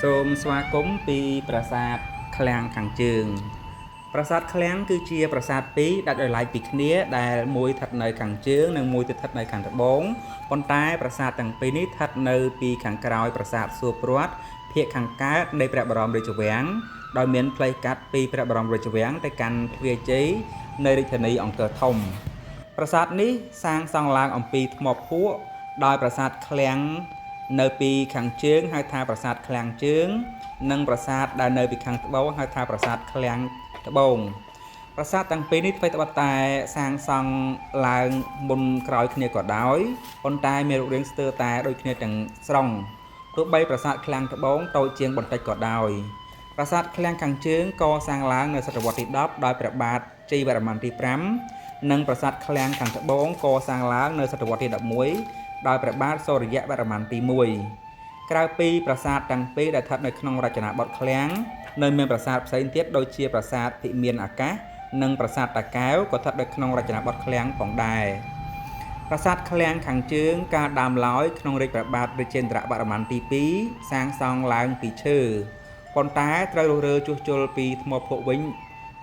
សូមស្វាគមន៍ពីប្រាសាទឃ្លាំងខាងជើងប្រាសាទឃ្លាំងគឺជាប្រាសាទពីរដាច់ដោយឡែកពីគ្នាដែលមួយស្ថិតនៅខាងជើងនិងមួយទៀតស្ថិតនៅខាងត្បូងប៉ុន្តែប្រាសាទទាំងពីរនេះស្ថិតនៅពីខាងក្រោយប្រាសាទសួរព្រ័ត្រភាគខាងកើតនៃព្រះបរមរាជវាំងដោយមានផ្លូវកាត់ពីព្រះបរមរាជវាំងទៅកាន់ទ្វារជ័យនៃរាជធានីអង្គរធំប្រាសាទនេះសាងសង់ឡើងអំពីថ្មភក់ដោយប្រាសាទឃ្លាំងនៅពីខាងជើងហៅថាប្រាសាទឃ្លាំងជើងនិងប្រាសាទដែលនៅពីខាងត្បូងហៅថាប្រាសាទឃ្លាំងត្បូងប្រាសាទទាំងពីរនេះថ្មីត្បិតតែសាងសង់ឡើងមុនក្រោយគ្នាក៏ដោយប៉ុន្តែមានរូបរាងស្ទើរតែដូចគ្នាទាំងស្រុងទោះបីប្រាសាទឃ្លាំងត្បូងតូចជាងបន្តិចក៏ដោយប្រាសាទឃ្លាំងខាងជើងកសាងឡើងនៅសតវត្សទី10ដោយព្រះបាទជ័យវរ្ម័នទី5និងប្រាសាទឃ្លាំងខាងត្បូងកសាងឡើងនៅសតវត្សទី11ដោយព្រះបាទសូរ្យវរ្ម័នទី1ក្រៅពីប្រាសាទទាំងពីរដែលស្ថិតនៅក្នុងរចនាបថឃ្លាំងនៅមានប្រាសាទផ្សេងទៀតដូចជាប្រាសាទភិមានអាកាសនិងប្រាសាទតាកែវក៏ស្ថិតនៅក្នុងរចនាបថឃ្លាំងផងដែរប្រាសាទឃ្លាំងខាងជើងកាលដើមឡើយក្នុងរាជព្រះបាទរាជេន្ទ្រវរ្ម័នទី2សាងសង់ឡើងពីឈើប៉ុន្តែត្រូវរុះរើជួសជុលពីថ្មភក់វិញ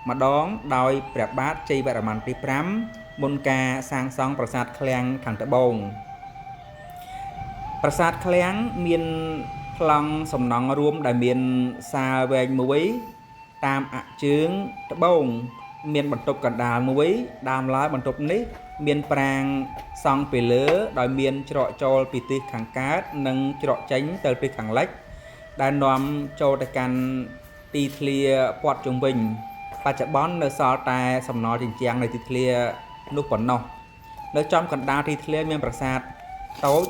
ម្ដងដោយព្រះបាទជ័យវរ្ម័នទី5មុនការសាងសង់ប្រាសាទឃ្លាំងខាងត្បូងប្រាសាទឃ្លាំងមានប្លង់សំណង់រួមដែលមានសាលវែងមួយតាមអជើងត្បូងមានបន្ទប់កណ្ដាលមួយដើមឡើយបន្ទប់នេះមានប្រាង្គសង់ពីលើដោយមានច្រកចូលពីទិសខាងកើតនិងច្រកចេញទៅទិសខាងលិចដែលនាំចូលទៅកាន់ទីធ្លាព័ទ្ធជុំវិញបច្ចុប្បន្ននៅសល់តែសំណល់ជញ្ជាំងនៃទីធ្លានោះប៉ុណ្ណោះនៅចំកណ្ដាលទីធ្លាមានប្រាសាទតូច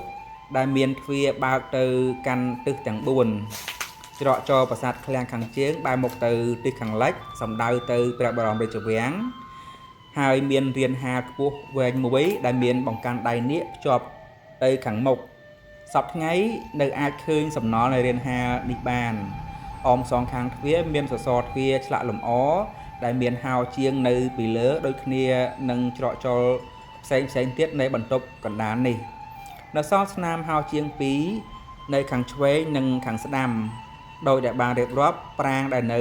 ដែលមានទ្វារបើកទៅកាន់ទិសទាំង4ច្រកចូលប្រាសាទឃ្លាំងខាងជើងបែរមុខទៅទិសខាងលិចសំដៅទៅព្រះបរមរាជវាំងហើយមានរានហាលខ្ពស់វែងមួយដែលមានបង្កាន់ដៃនាគភ្ជាប់ទៅខាងមុខសពថ្ងៃនៅអាចឃើញសំណល់នៃរានហាលនេះបានអមសងខាងទ្វារមានសសរទ្វារឆ្លាក់លម្អដែលមានហោជាងនៅពីលើដូចគ្នានឹងច្រកចូលផ្សេងទៀតនៃបន្ទប់កណ្ដាលនេះនៅសល់ស្នាមហោជាង2នៅខាងឆ្វេងនិងខាងស្ដាំដោយដែលបានរៀបរាប់ប្រាង្គដែលនៅ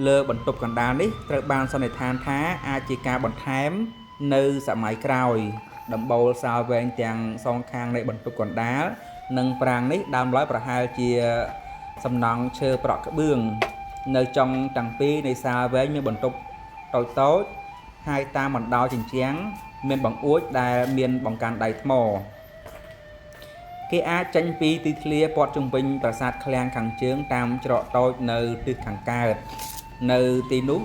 លើបន្ទប់កណ្ដាលនេះត្រូវបានសន្និដ្ឋានថាអាចជាការបន្ថែមនៅសម័យក្រោយដំបូលសាលវែងទាំងសងខាងនៃបន្ទប់កណ្ដាលនិងប្រាង្គនេះដើមឡើយប្រហែលជាសំណង់ឈើប្រក់ក្បឿងនៅចុងទាំងពីរនៃសាលវែងមានបន្ទប់តូចហើយតាមបណ្ដោយជញ្ជាំងមានបង្អួចដែលមានបង្កាន់ដៃថ្មគេអាចចេញពីទីធ្លាព័ទ្ធជុំវិញប្រាសាទឃ្លាំងខាងជើងតាមច្រកតូចនៅទិសខាងកើតនៅទីនោះ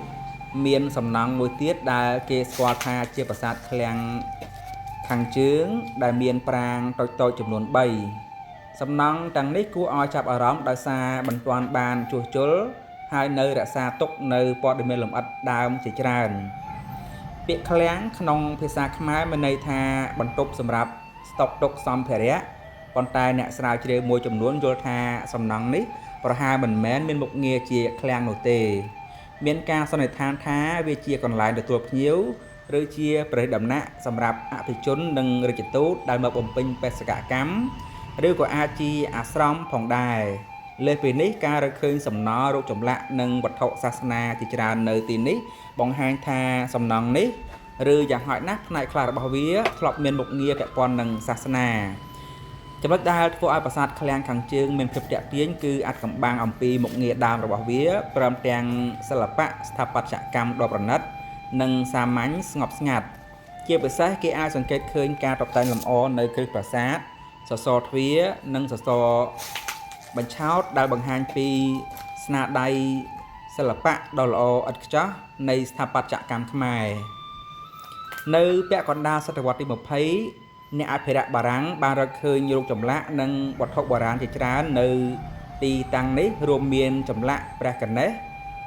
មានសំណង់មួយទៀតដែលគេស្គាល់ថាជាប្រាសាទឃ្លាំងខាងជើងដែលមានប្រាង្គតូចចំនួន3សំណង់ទាំងនេះគួរឲ្យចាប់អារម្មណ៍ដោយសារមិនទាន់បានជួសជុលហើយនៅរក្សាទុកនៅព័ត៌មានលម្អិតដើមជាច្រើនពាក្យឃ្លាំងក្នុងភាសាខ្មែរមានន័យថាបន្ទប់សម្រាប់ស្តុកទុកសម្ភារៈប៉ុន្តែអ្នកស្រាវជ្រាវមួយចំនួនយល់ថាសំណង់នេះប្រហែលមិនមែនមានមុខងារជាឃ្លាំងនោះទេមានការសន្និដ្ឋានថាវាជាកន្លែងទទួលភ្ញៀវឬជាព្រះរាជដំណាក់សម្រាប់អភិជននិងរាជទូតដែលមកបំពេញបេសកកម្មឬក៏អាចជាអាស្រមផងដែរលើសពីនេះការរកឃើញសំណល់រូបចម្លាក់និងវត្ថុសាសនាជាច្រើននៅទីនេះបង្ហាញថាសំណង់នេះឬយ៉ាងហោចណាស់ផ្នែកខ្លះរបស់វាធ្លាប់មានមុខងារពាក់ព័ន្ធនឹងសាសនាចំណុចដែលធ្វើឲ្យប្រាសាទឃ្លាំងខាងជើងមានភាពទាក់ទាញគឺអាចកំបាំងអំពីមុខងារដើមរបស់វាព្រមទាំងសិល្បៈស្ថាបត្យកម្មដ៏ប្រណិតនិងសាមញ្ញស្ងប់ស្ងាត់ជាពិសេសគេអាចសង្កេតឃើញការតុបតែងលម្អនៅគ្រឹះប្រាសាទសសរទ្វារនិងសសរបញ្ឆោតដែលបង្ហាញពីស្នាដៃសិល្បៈដ៏ល្អឥតខ្ចោះនៃស្ថាបត្យកម្មខ្មែរនៅពាក់កណ្ដាលសតវត្សទី20អ្នកអភិរក្សបារាំងបានរកឃើញរូបចម្លាក់និងវត្ថុបុរាណជាច្រើននៅទីតាំងនេះរួមមានចម្លាក់ព្រះកណេស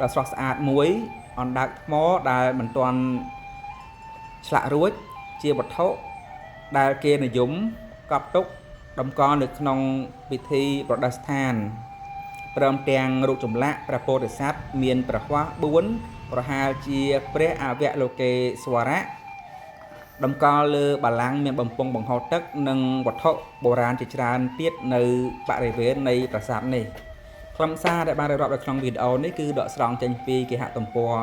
ដ៏ស្រស់ស្អាតមួយអណ្ដើកថ្មដែលមិនទាន់ឆ្លាក់រួចជាវត្ថុដែលគេនិយមកប់ទុកតម្កល់នៅក្នុងពិធីប្រតិស្ថានព្រមទាំងរូបចម្លាក់ព្រះពោធិសត្វមានព្រះហស្ថ4ប្រហែលជាព្រះអវលោកេស្វរៈតម្កល់លើបល្ល័ង្កមានបំពង់បង្ហូរទឹកនិងវត្ថុបុរាណជាច្រើនទៀតនៅបរិវេណនៃប្រាសាទនេះ ខ្លឹមសារដែលបានរៀបរាប់នៅក្នុងវីដេអូនេះគឺដកស្រង់ចេញពីគេហទំព័រ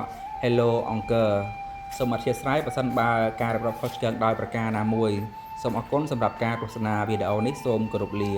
Hello Anchor សូមអធិស្ឋានបើសិនបើការរៀបរាប់ខុសឆ្គងដោយប្រការណាមួយសូមអរគុណសម្រាប់ការទស្សនាវីដេអូនេះសូមគោរពលា